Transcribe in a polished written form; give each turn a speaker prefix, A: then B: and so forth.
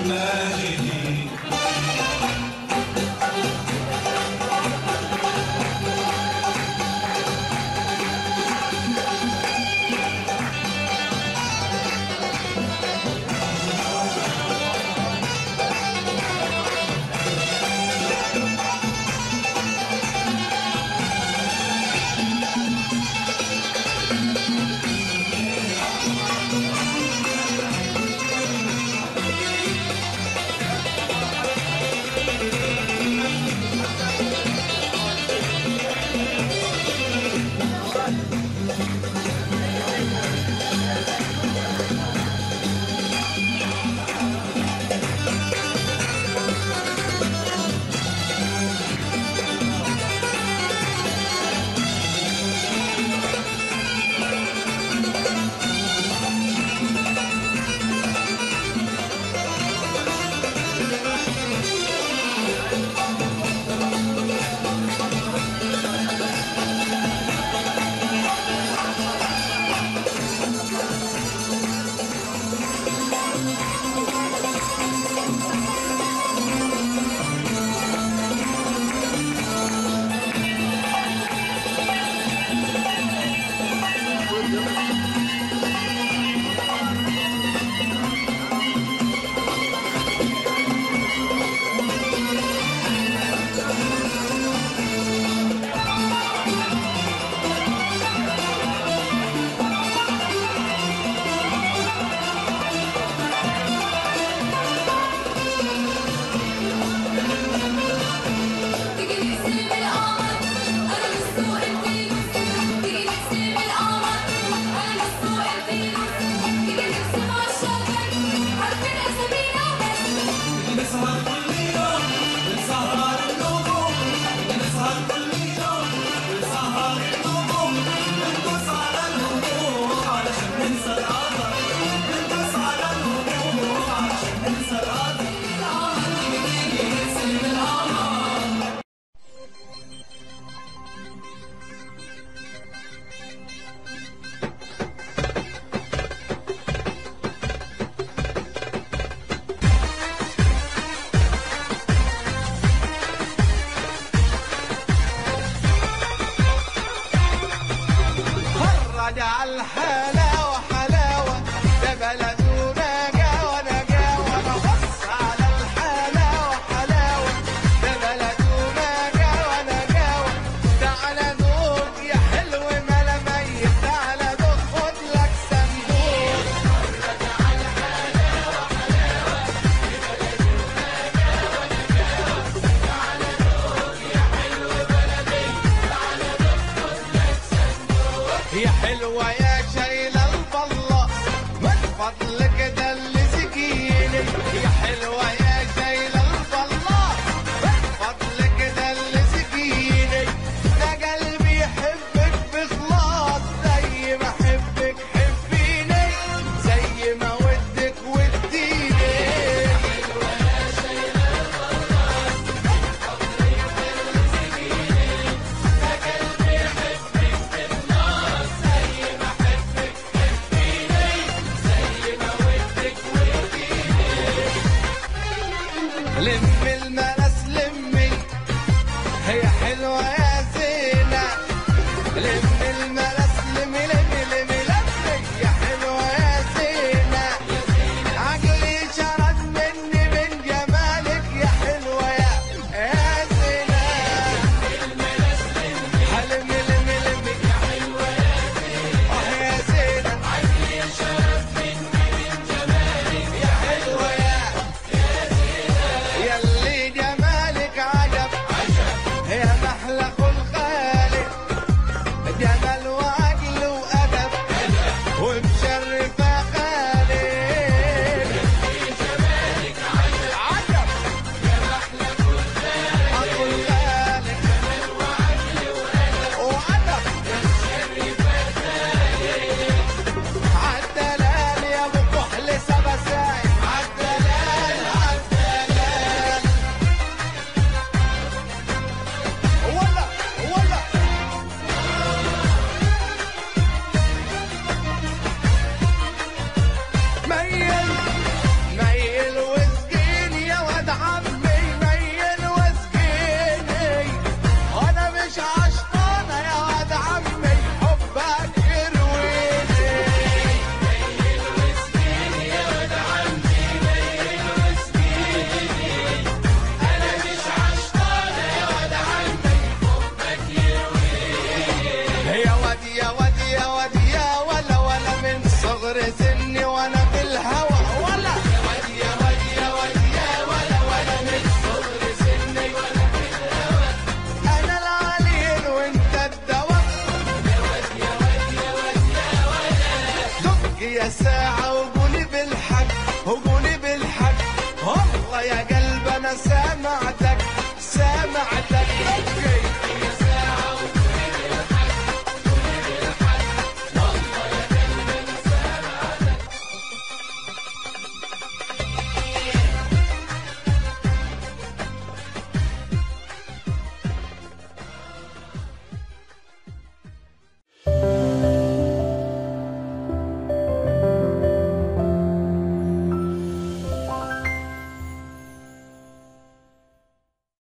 A: ماجدين.
B: الحلاوة حلاوة ده بلدنا جاوة نجاوة. بص على الحلاوة حلاوة ده بلدنا جاوة نجاوة. تعالى دوق يا حلو ملا ميت، تعالى دوق خد لك صندوق. اتفرج على الحلاوة حلاوة ده بلدنا جاوة نجاوة. تعالى دوق يا حلو بلدي، تعالى دوق خد لك صندوق. يا حلوة يا شايلة البلة من فضلك دل سكيني. يا حلوة يا شايلة البلة من فضلك دل سكيني. ده قلبي يحبك بخلاص زي ما حبك حبيني، زي ما ودك وديني. يا حلوة يا شايلة البلة من فضلك دل سكيني. ده قلبي يحبك بخلاص زي ما حبك حبيني، زي ما ودك وديني. لم المنس لمي هي حلوة يا زينة. لم المنس لمي لمي لمي لمي يا حلوة يا زينة. عقلي شرد مني من جمالك يا حلوة يا زينة. حلمي لمي لمي يا حلوة يا زينة. يا زينة عقلي شرد مني من جمالك يا حلوة يا زينة. يلي جمالك سمعتك